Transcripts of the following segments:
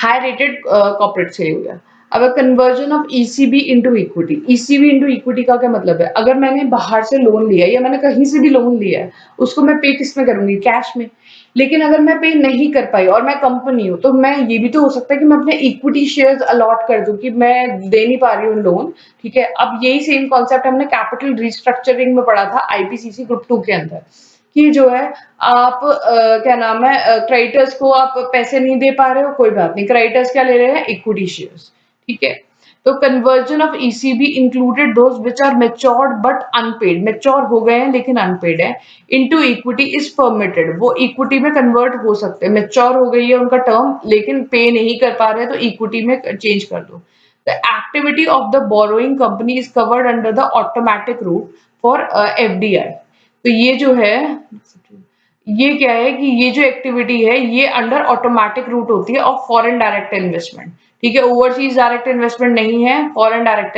High rated corporate से हो गया। अब conversion of ECB into equity. ECB into equity का क्या मतलब है? अगर मैंने बाहर से लोन लिया है या मैंने कहीं से भी लोन लिया है, उसको मैं पे किस में करूंगी? कैश में। लेकिन अगर मैं पे नहीं कर पाई और मैं कंपनी हूं, तो मैं ये भी तो हो सकता है कि मैं अपने इक्विटी शेयर्स अलॉट कर दूं कि मैं दे नहीं पा रही हूँ लोन। ठीक है, अब यही सेम कॉन्सेप्ट हमने कैपिटल रिस्ट्रक्चरिंग में पढ़ा था आईपीसीसी ग्रुप 2 के अंदर, कि जो है आप क्या नाम है, क्रेडिटर्स को आप पैसे नहीं दे पा रहे हो, कोई बात नहीं, क्रेडिटर्स क्या ले रहे हैं? Equity shares. ठीक है, तो conversion of ECB included those which are matured but unpaid, mature हो गए हैं लेकिन अनपेड है, इनटू इक्विटी इज परमिटेड, वो इक्विटी में कन्वर्ट हो सकते हैं, मैच्योर हो गई है उनका टर्म लेकिन पे नहीं कर पा रहे, तो इक्विटी में चेंज कर दो। The activity of the borrowing company is covered under the automatic route for FDI. तो ये जो है, ये क्या है कि ये जो एक्टिविटी है ये अंडर ऑटोमेटिक रूट होती है ऑफ फॉरेन डायरेक्ट इन्वेस्टमेंट। ठीक है, ओवरसीज डायरेक्ट इन्वेस्टमेंट नहीं है, फॉरेन डायरेक्ट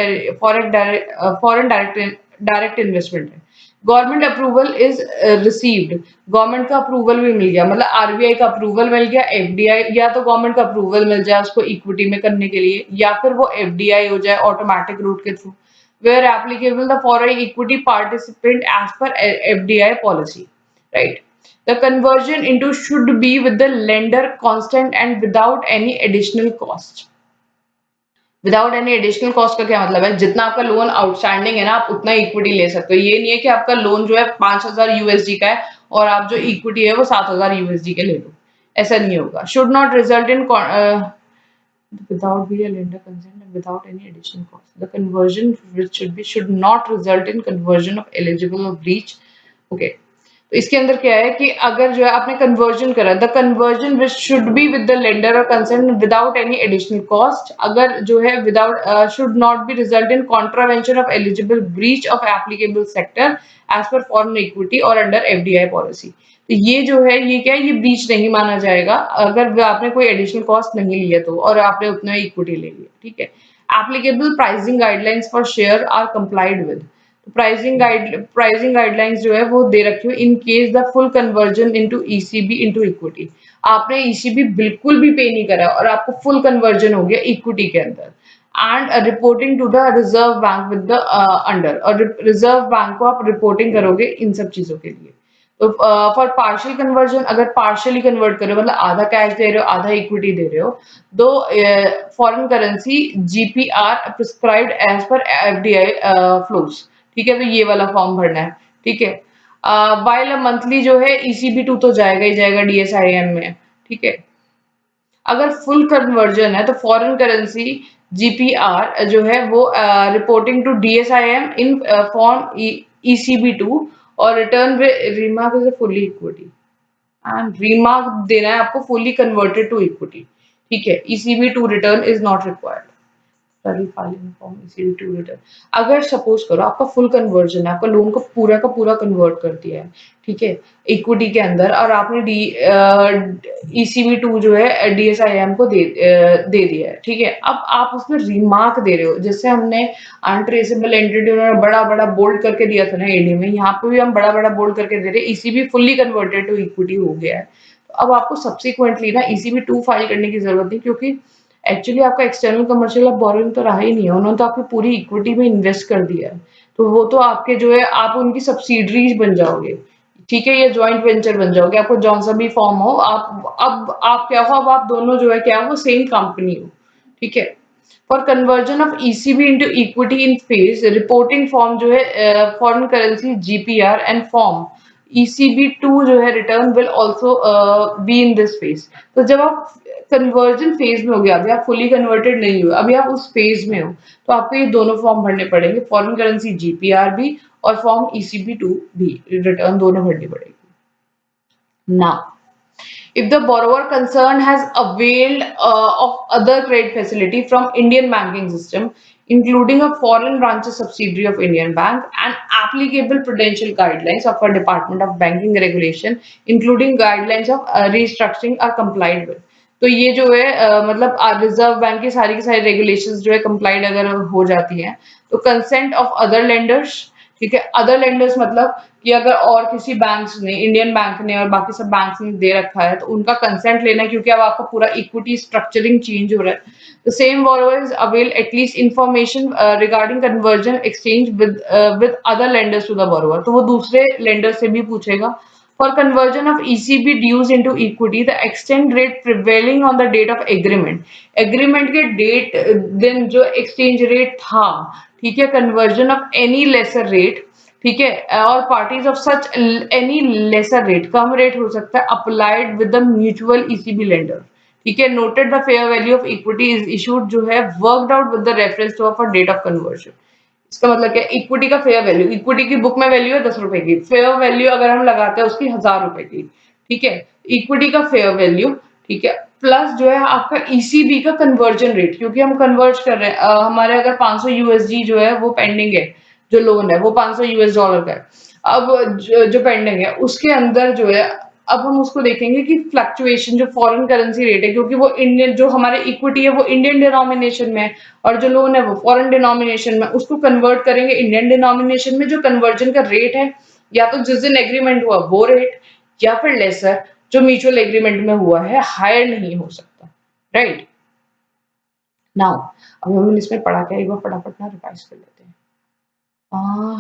इन्वेस्टमेंट है। Government approval is received, government का अप्रूवल भी मिल गया, मतलब आरबीआई का अप्रूवल मिल गया, एफडीआई, या तो गवर्नमेंट का अप्रूवल मिल जाए उसको इक्विटी में करने के लिए, या फिर वो एफडीआई हो जाए ऑटोमेटिक रूट के through, where applicable the foreign equity participant as per FDI policy, right? The conversion into should be with the lender constant and without any additional cost. Without any additional cost का क्या मतलब है? जितना आपका loan outstanding है ना, आप उतना इक्विटी ले सकते हो। ये नहीं है कि आपका लोन जो है 5,000 यूएसडी का है और आप जो इक्विटी है वो 7,000 यूएसडी के ले लो, ऐसा नहीं होगा। Should not result in without be a lender consent and without any additional cost. The conversion which should not result in conversion of eligible or breach. Okay. तो इसके अंदर क्या है कि अगर जो है आपने कन्वर्जन करा, the conversion which should be with the lender और consent without any additional cost, अगर जो है without should not be result in contravention of eligible breach of applicable sector as per foreign equity और under FDI policy. तो ये जो है ये क्या है, ये ब्रीच नहीं माना जाएगा अगर आपने कोई एडिशनल कॉस्ट नहीं लिया तो, और आपने उतना इक्विटी ले लिया। ठीक है, applicable pricing guidelines for share are complied with, pricing guidelines जो है वो दे रखी हो in case the full conversion into ECB into equity. आपने ईसीबी बिल्कुल भी पे नहीं करा और आपको फुल कन्वर्जन हो गया इक्विटी के अंदर, and reporting to the reserve bank with the under, और रिजर्व बैंक को आप रिपोर्टिंग करोगे इन सब चीजों के लिए। तो फॉर पार्शियल कन्वर्जन, अगर पार्शियली कन्वर्ट करो मतलब आधा कैश दे रहे हो आधा इक्विटी दे रहे हो, दो foreign currency GPR prescribed as per FDI flows. ठीक है, तो ये वाला फॉर्म भरना है। ठीक है, वाइल मंथली जो है ईसीबी 2 तो जाएगा ही जाएगा डीएसआईएम में। ठीक है, अगर फुल कन्वर्जन है तो फॉरेन करेंसी जीपीआर जो है वो reporting to DSIM in form ECB 2, और return remark is fully equity, and remark देना है आपको फुल्ली कन्वर्टेड टू इक्विटी। ठीक है, ECB 2 return is not required, filing form ECB 2 return. अगर सपोज करो आपका फुल कन्वर्जन है, आपका लोन को पूरा का पूरा कन्वर्ट कर दिया है, ठीक है, इक्विटी के अंदर, और आपने ईसीबी 2 जो है डीएसआईएम को दे दिया है। ठीक है, अब आप उसमें रिमार्क दे रहे हो, जैसे हमने अनट्रेसेबल एंटिटी उन्होंने बड़ा बड़ा बोल्ड करके दिया था ना एडी में, यहाँ पे भी हम बड़ा बड़ा बोल्ड करके दे रहे हैं, ECB fully converted to equity हो गया है। तो अब आपको सब्सिक्वेंटली ना ईसीबी 2 फाइल करने की जरूरत नहीं, क्योंकि एक्चुअली आपका एक्सटर्नल कमर्शियल बोरोइंग तो रहा ही नहीं है, उन्होंने तो आपकी पूरी इक्विटी में इन्वेस्ट कर दिया है, तो वो तो आपके जो है आप उनकी सब्सिडरीज बन जाओगे। ठीक है, ये जॉइंट वेंचर बन जाओगे, आपको जौन सा भी फॉर्म हो, आप अब आप क्या हो, अब आप दोनों जो है क्या हो, सेम कंपनी हो। ठीक है, for conversion of ECB into equity in phase, reporting form जो है foreign currency GPR and form ECB 2 जो है return will also be in this phase. तो जब आप कन्वर्जन फेज में हो गया, अभी आप फुली कन्वर्टेड नहीं हो, अभी आप उस फेज में हो, तो आपको ये दोनों फॉर्म भरने पड़ेंगे, फॉरेन करेंसी जीपीआर भी और फॉर्म ईसीबी 2 भी, रिटर्न दोनों भरनी पड़ेगी। Now, if the borrower concerned has availed of other credit facility from Indian banking system, including a foreign branch subsidiary of Indian Bank, and applicable prudential guidelines of a Department of Banking Regulation, including guidelines of restructuring, are complied with. तो ये जो है मतलब reserve bank की सारी regulations जो है complied अगर हो जाती हैं, तो कंसेंट ऑफ अदर लेंडर्स, ठीक है, अदर लेंडर्स मतलब कि अगर और किसी बैंक्स ने, इंडियन बैंक ने और बाकी सब बैंक्स ने दे रखा है तो उनका कंसेंट लेना, क्योंकि अब आपका पूरा इक्विटी स्ट्रक्चरिंग चेंज हो रहा है। The same borrowers avail at least information regarding conversion exchange with other lenders to the borrower. तो वो दूसरे लेंडर से भी पूछेगा। For conversion of ECB dues into equity, the exchange rate prevailing on the date of agreement. Agreement के date दिन जो exchange rate था, ठीक है, conversion of any lesser rate, ठीक है, और parties of such any lesser rate, come rate हो सकता है, applied with the mutual ECB lender. ठीक है, noted the fair value of equity is issued जो है worked out with the reference to of date of conversion. इसका मतलब क्या है, इक्विटी का फेयर वैल्यू, इक्विटी की बुक में वैल्यू है 10 रुपए की, फेयर वैल्यू अगर हम लगाते हैं उसकी 1000 रुपए की, ठीक है, इक्विटी का फेयर वैल्यू, ठीक है, प्लस जो है आपका ईसीबी का कन्वर्जन रेट, क्योंकि हम कन्वर्ट कर रहे हैं, हमारे अगर 500 यूएसडी जो है वो पेंडिंग है, जो लोन है वो 500 यूएस डॉलर का है, अब जो पेंडिंग है उसके अंदर जो है, अब हम उसको देखेंगे कि फ्लक्चुएशन जो फॉरेन करेंसी रेट है, क्योंकि वो इंडियन, जो हमारे इक्विटी है वो इंडियन डिनोमिनेशन में है और जो लोन है वो फॉरेन डिनोमिनेशन में, उसको कन्वर्ट करेंगे इंडियन डिनोमिनेशन में। जो कन्वर्जन का रेट है, या तो जिस दिन एग्रीमेंट हुआ वो रेट, या फिर लेसर जो म्यूचुअल एग्रीमेंट में हुआ है, हायर नहीं हो सकता, राइट। नाउ अब हम इसमें पढ़ा क्या, एक बार फटाफट ना रिवाइज कर लेते हैं।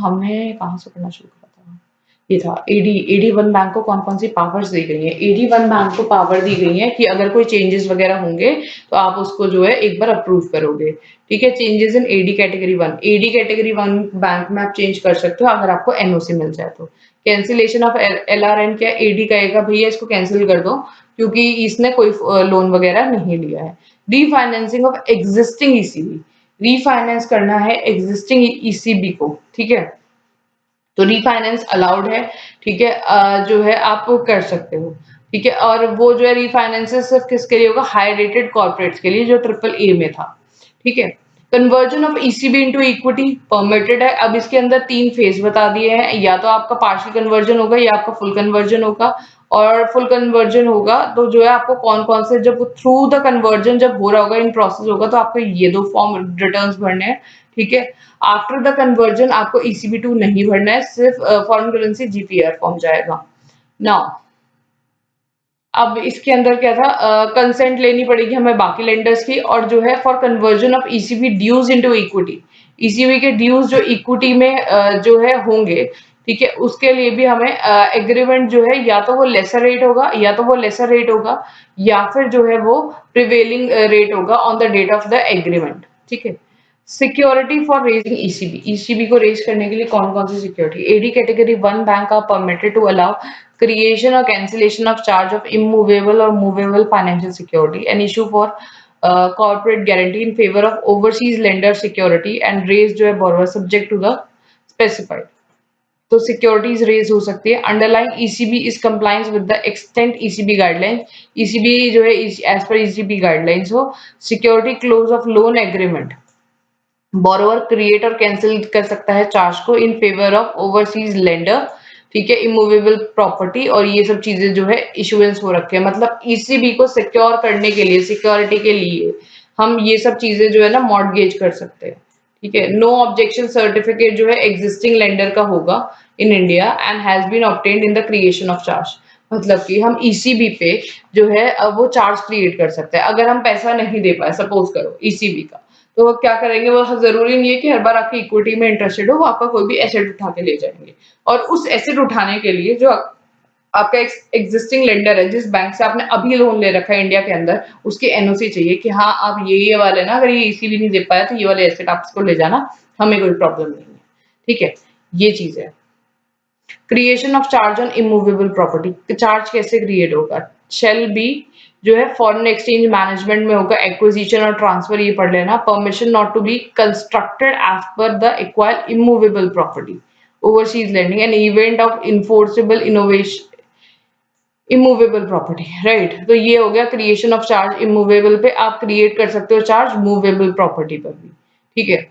हमने कहाँ से पढ़ना शुरू करा था? ये था एडी वन बैंक को कौन-कौन सी पावर्स दी गई हैं। एडी वन बैंक को पावर दी गई है कि अगर कोई चेंजेस वगैरह होंगे तो आप उसको जो है एक बार अप्रूव करोगे। ठीक है, changes in AD category 1, AD category 1 bank में आप चेंज कर सकते हो अगर आपको एनओसी मिल जाए तो। कैंसिलेशन ऑफ एलआरएन, क्या एडी कहेगा भैया इसको कैंसिल कर दो क्योंकि इसने कोई लोन वगैरह नहीं लिया है। Refinancing of existing ECB, refinance करना है एग्जिस्टिंग ईसीबी को, ठीक है, तो रीफाइनेंस अलाउड है, ठीक है, जो है आप कर सकते हो, ठीक है, और वो जो है रीफाइनेंस सिर्फ किसके लिए होगा, हाई रेटेड कॉर्पोरेट्स के लिए जो ट्रिपल ए में था, ठीक है। Conversion of ECB into equity permitted है। अब इसके अंदर 3 फेज बता दिए हैं, या तो आपका पार्शियल कन्वर्जन होगा या आपका फुल कन्वर्जन होगा, और फुल कन्वर्जन होगा तो जो है आपको कौन-कौन से, जब थ्रू द कन्वर्जन जब हो रहा होगा, इन प्रोसेस होगा, तो आपको ये 2 फॉर्म रिटर्न्स भरने हैं, ठीक है। आफ्टर द कन्वर्जन आपको ECB2 नहीं भरना है, सिर्फ फॉरेन करेंसी जीपीआर फॉर्म जाएगा। नाउ अब इसके अंदर क्या था, कंसेंट लेनी पड़ेगी हमें बाकी लेंडर्स की, और जो है for conversion of ECB dues into equity, ECB के ड्यूज जो इक्विटी में जो है होंगे, ठीक है, उसके लिए भी हमें एग्रीमेंट जो है, या तो वो लेसर रेट होगा, या तो वो लेसर रेट होगा, या फिर जो है वो प्रिवेलिंग रेट होगा on the date of the agreement, ठीक है। Security for raising ECB, ECB को रेज करने के लिए कौन कौन सी security, AD category 1 bank are permitted to allow creation or cancellation of charge of immovable or movable financial security, an issue for corporate guarantee in favor of overseas lender security and raise जो है borrower subject to the specified, तो securities raise हो सकती है। Underlying ECB is compliance with the extent ECB guidelines, ECB जो है as per ECB guidelines हो। Security close of loan agreement, borrower create और कैंसिल कर सकता है चार्ज को in favour of overseas lender, ठीक है, इमूवेबल प्रॉपर्टी, और ये सब चीजें जो है इशुएंस हो रखे हैं, मतलब ईसीबी को सिक्योर करने के लिए, सिक्योरिटी के लिए हम ये सब चीजें जो है ना मॉर्टगेज कर सकते हैं, ठीक है। नो ऑब्जेक्शन सर्टिफिकेट जो है एग्जिस्टिंग लेंडर का होगा in India and has been obtained in the creation of charge, मतलब कि हम ईसीबी पे जो है वो चार्ज क्रिएट कर सकते हैं अगर हम पैसा नहीं दे पाए, सपोज करो ईसीबी का, तो वो क्या करेंगे, वो जरूरी नहीं है कि हर बार आपकी इक्विटी में इंटरेस्टेड हो, वो आपका कोई भी एसेट उठा के ले जाएंगे, और उस एसेट उठाने के लिए जो आपका एग्जिस्टिंग लेंडर है, जिस बैंक से आपने अभी लोन ले रखा है इंडिया के अंदर, उसकी एनओसी चाहिए कि हाँ आप ये वाले ना, अगर ये इसीलिए नहीं दे पाया तो ये वाले एसेट आप इसको ले जाना, हमें कोई प्रॉब्लम नहीं है, ठीक है, ये चीज है। Creation of charge on immovable property, charge कैसे क्रिएट होगा, शेल बी जो है फॉरेन एक्सचेंज मैनेजमेंट में होगा, एक्विजिशन और ट्रांसफर ये पढ़ लेना, permission not to be constructed as per the acquired immovable property, overseas landing, an event of enforceable innovation immovable property, right. तो ये हो गया क्रिएशन ऑफ चार्ज, इमूवेबल पे आप क्रिएट कर सकते हो चार्ज, मूवेबल प्रॉपर्टी पर भी, ठीक है।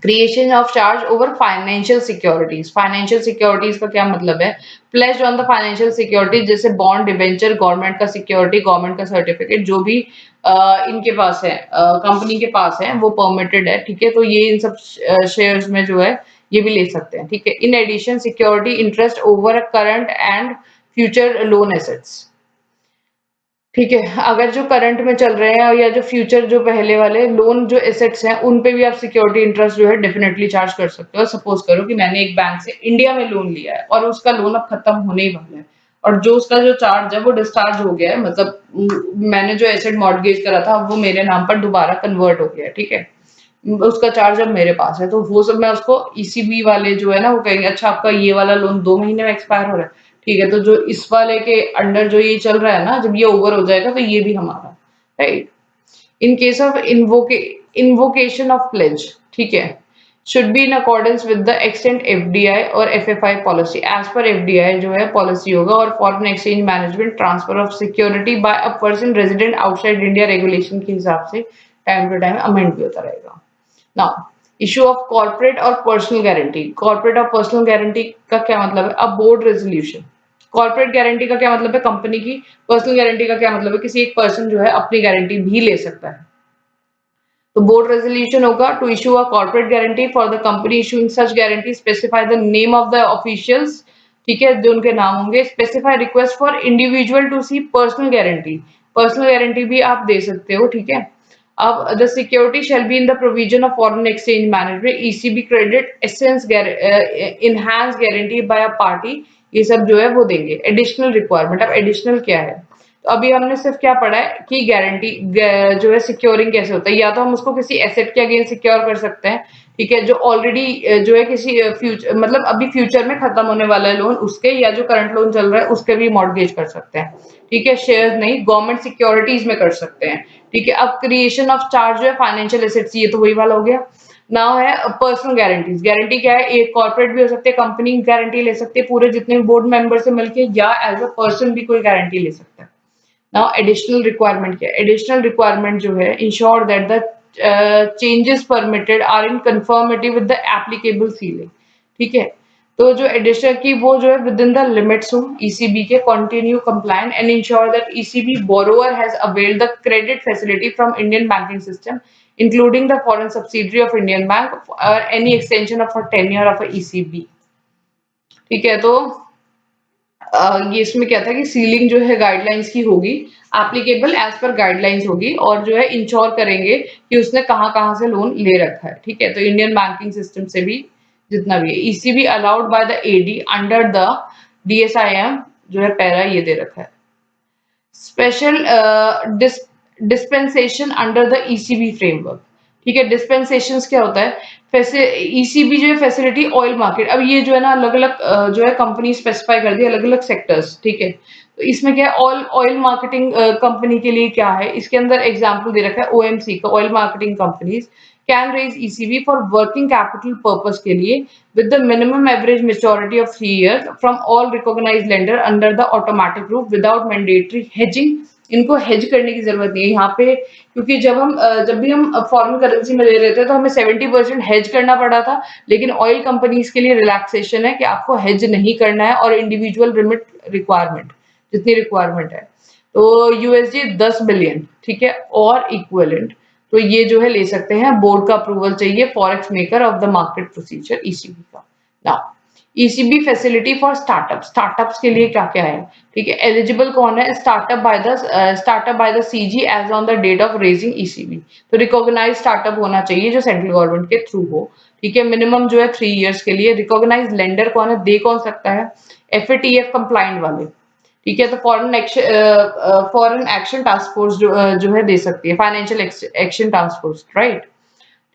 Creation of charge over financial securities, financial securities का क्या मतलब है, placed on the financial securities, जैसे बॉन्ड, डिबेंचर, गवर्नमेंट का सिक्योरिटी, गवर्नमेंट का सर्टिफिकेट, जो भी इनके पास है, कंपनी के पास है, वो परमिटेड है, ठीक है। तो ये इन सब शेयर्स में जो है ये भी ले सकते हैं, ठीक है। In addition security interest over current and future loan assets, ठीक है। अगर जो करंट में चल रहे हैं या जो फ्यूचर जो पहले वाले लोन जो एसेट्स हैं उन पे भी आप सिक्योरिटी इंटरेस्ट जो है डेफिनेटली चार्ज कर सकते हो। सपोज करो कि मैंने एक बैंक से इंडिया में लोन लिया है और उसका लोन अब खत्म होने ही वाला है और जो उसका जो चार्ज है वो डिस्चार्ज हो गया है, मतलब मैंने जो एसेट मॉर्गेज करा था वो मेरे नाम पर दोबारा कन्वर्ट हो गया है, ठीक है। उसका चार्ज अब मेरे पास है, तो वो सब मैं उसको ईसीबी वाले जो है ना वो कहेंगे अच्छा आपका ये वाला लोन 2 महीने में एक्सपायर हो रहा है, ठीक है, तो जो इस वाले के अंडर जो ये चल रहा है ना, जब ये ओवर हो जाएगा तो ये भी हमारा, right. In case of invocation of pledge, ठीक है, should be in accordance with the extent FDI और FFI policy, as per FDI जो है पॉलिसी होगा और foreign exchange management transfer of security bye a person resident outside India regulation के हिसाब से टाइम टू टाइम अमेंड भी होता रहेगा। नाउ इशू ऑफ कॉर्पोरेट और पर्सनल गारंटी, कॉर्पोरेट और पर्सनल गारंटी का क्या मतलब है? अ बोर्ड रेजोल्यूशन। कॉर्पोरेट गारंटी का क्या मतलब है? कंपनी की। पर्सनल गारंटी का क्या मतलब है? किसी एक पर्सन जो है अपनी गारंटी भी ले सकता है। तो बोर्ड रेजोल्यूशन होगा to issue a corporate guarantee for the company issuing such guarantee, specify the name of the officials, ठीक है, जो उनके नाम होंगे। Specify request for individual to see personal guarantee, personal guarantee भी आप दे सकते हो, ठीक है। अब the security shall be in the provision of foreign exchange management, ECB credit essence enhance guarantee by a party, ये सब जो है वो देंगे। एडिशनल रिक्वायरमेंट, अब एडिशनल क्या है? तो अभी हमने सिर्फ क्या पढ़ा है कि गारंटी जो है सिक्योरिंग कैसे होता है, या तो हम उसको किसी एसेट के अगेंस्ट सिक्योर कर सकते हैं, ठीक है, जो ऑलरेडी जो है किसी फ्यूचर मतलब अभी फ्यूचर में खत्म होने वाला है लोन उसके, या जो करंट लोन चल रहा है उसके भी मॉर्गेज कर सकते हैं, ठीक है। शेयर्स नहीं, गवर्नमेंट सिक्योरिटीज में कर सकते हैं, ठीक है। अब क्रिएशन ऑफ चार्ज जो है फाइनेंशियल एसेट्स, ये तो वही वाला हो गया। नाउ है पर्सनल गारंटीज। गारंटी क्या है? एक कॉर्पोरेट भी हो सकते हैं, कंपनी गारंटी ले सकते हैं पूरे जितने भी बोर्ड मेंबर से मिलकर, या एज अ पर्सन भी कोई गारंटी ले सकता है। नाउ एडिशनल रिक्वायरमेंट क्या है? एडिशनल रिक्वायरमेंट जो है ensure that the changes permitted are in conformity with the applicable ceiling, ठीक है। तो जो एडिशनल की वो जो है विद इन द लिमिट्स हो ईसीबी के, continue compliant and ensure that ECB borrower has availed the credit facility from Indian banking system including the foreign subsidiary of Indian bank और any extension of a tenure of a ECB, ठीक है। तो ये इसमें क्या था कि ceiling जो है गाइडलाइंस की होगी, एप्लीकेबल एज पर गाइडलाइंस होगी, और जो है इंश्योर करेंगे कि उसने कहाँ-कहाँ से लोन ले रखा है, ठीक है। तो इंडियन बैंकिंग सिस्टम से भी जितना भी है, ECB allowed by the AD under the DSIM जो है पैरा ये दे रखा है। Special dispensation under the ECB framework, ठीक है। डिस्पेंसेशंस क्या होता है? ईसीबी जो है फैसिलिटी ऑयल मार्केट, अब ये जो है ना अलग अलग जो है कंपनी स्पेसिफाई कर दी अलग अलग सेक्टर्स, ठीक है। तो इसमें क्या है? ऑयल ऑयल मार्केटिंग कंपनी के लिए क्या है, इसके अंदर एग्जाम्पल दे रखा है ओएमसी का, oil marketing companies can raise ECB for working capital purpose के लिए with the minimum average maturity of 3 years from all recognized lender under the automatic route without mandatory hedging। इनको हेज करने की जरूरत नहीं है यहाँ पे, क्योंकि जब भी हम फॉरेन करेंसी में ले रहे थे तो हमें 70% हेज करना पड़ा था, लेकिन ऑयल कंपनीज के लिए रिलैक्सेशन है कि आपको हेज नहीं करना है और इंडिविजुअल रिमिट रिक्वायरमेंट जितनी रिक्वायरमेंट है, तो यूएसडी 10 बिलियन, ठीक है, और इक्विवेलेंट, तो ये जो है ले सकते हैं। बोर्ड का अप्रूवल चाहिए forex maker of the market procedure ECB का। Now ECB facility for startup, startups के लिए क्या क्या है, ठीक है। एलिजिबल कौन है? Startup by the CG as on the date of raising ECB, तो रिकॉग्नाइज स्टार्टअप होना चाहिए जो सेंट्रल गवर्नमेंट के थ्रू हो, ठीक है। मिनिमम जो है 3 इयर्स के लिए। रिकॉग्नाइज लेंडर कौन है? दे कौन सकता है? एफएटीएफ कंप्लाइंट वाले, ठीक है। तो फॉरेन एक्शन टास्क फोर्स जो है दे सकती है, financial action task force, right,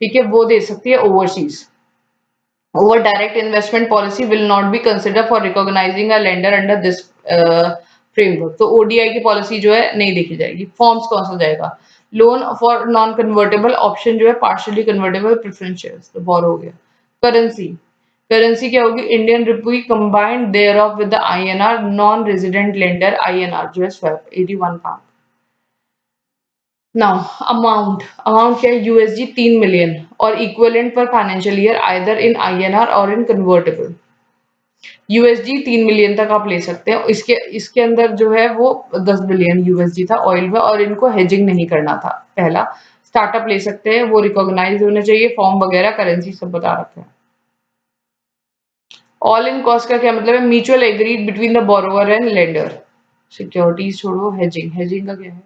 ठीक है, वो दे सकती है। Overseas over direct investment policy will not be consider for recognising a lender under this framework, तो ओडीआई की पॉलिसी जो है नहीं देखी जाएगी। फॉर्म्स कौन सा जाएगा? Loan for non convertible option जो है पार्शियली कन्वर्टेबल प्रेफरेंस शेयर्स, तो बोरो हो गया। करेंसी, करेंसी क्या होगी? Indian rupee combined there of with the INR non resident lender, INR जो है swap 81 pound. Now amount, amount क्या है? यूएसडी 3 मिलियन और equivalent per financial year either in INR और इन कन्वर्टेबल। यूएसडी 3 मिलियन तक आप ले सकते हैं, इसके इसके अंदर जो है वो 10 बिलियन यूएसडी था ऑयल में, और इनको हेजिंग नहीं करना था। पहला स्टार्टअप ले सकते हैं, वो रिकॉग्नाइज होने चाहिए, फॉर्म वगैरह करेंसी सब बता रखे हैं। ऑल इन कॉस्ट का क्या मतलब है? Mutual agreed between the borrower and lender. Securities छोड़ो, हेजिंग, हेजिंग का क्या है?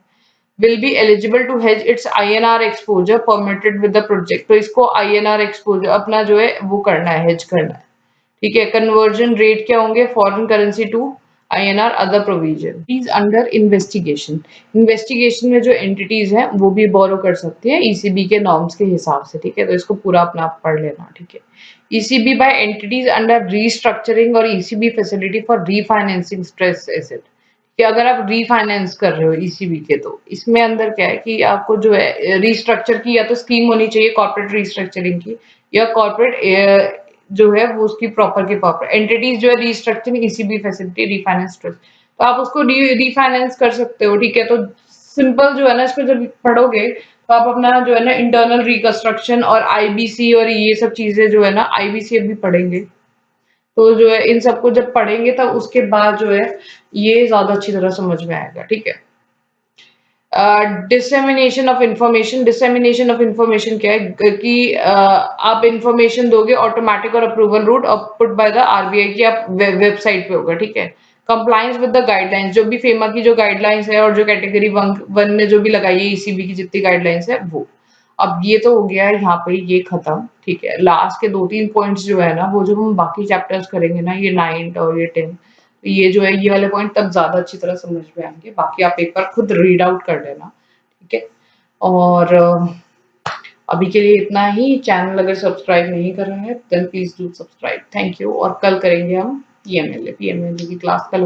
Will be eligible to hedge its INR exposure permitted with the project. तो इसको आईएनआर एक्सपोजर अपना जो है वो करना है, हेज करना है। ठीक है। कन्वर्जन रेट क्या होंगे? Foreign currency to INR, other provision is under investigation. Investigation में जो एंटिटीज हैं वो भी बोरो कर सकती है ईसीबी के नॉर्म्स के हिसाब से। ठीक है, तो इसको पूरा अपना आप पढ़ लेना। ठीक है। ECB by entities under restructuring और ECB facility for refinancing stress asset. कि अगर आप रीफाइनेंस कर रहे हो ईसीबी के, तो इसमें अंदर क्या है कि आपको जो है रीस्ट्रक्चर की या तो स्कीम होनी चाहिए कॉर्पोरेट रीस्ट्रक्चरिंग की, या कॉर्पोरेट जो है वो उसकी प्रॉपर की प्रॉपर एंटिटीज जो है restructuring ECB facility refinance trust, तो आप उसको रीफाइनेंस कर सकते हो। ठीक है, तो सिंपल जो है ना, इसको जब पढ़ोगे तो आप अपना जो है ना इंटरनल रिकंस्ट्रक्शन और आईबीसी और ये सब चीजें जो है ना, आईबीसी अभी पढ़ेंगे, तो जो है इन सबको जब पढ़ेंगे तब उसके बाद जो है ये ज्यादा अच्छी तरह समझ में आएगा। ठीक है। Dissemination of information. Dissemination of information क्या है कि आप इंफॉर्मेशन दोगे ऑटोमेटिक और approval route put by the RBI की आप वेबसाइट पे होगा। ठीक है। कंप्लायंस विद द गाइडलाइंस, जो भी फेमा की जो गाइडलाइंस है और जो कैटेगरी वन ने जो भी लगाई है ईसीबी की जितनी गाइडलाइंस है वो। अब ये तो हो गया है यहाँ पे ये खत्म। ठीक है, लास्ट के 2-3 पॉइंट्स जो है ना, वो जब हम बाकी चैप्टर्स करेंगे ना, ये 9th और ये 10th, ये जो है ये वाले पॉइंट तब ज्यादा अच्छी तरह समझ में आएंगे। बाकी आप एक बार खुद रीड आउट कर लेना। ठीक है। और अभी के लिए इतना ही। चैनल अगर सब्सक्राइब नहीं कर रहे हैं then please do subscribe. Thank you. और कल करेंगे हम पीएमएलए की क्लास कल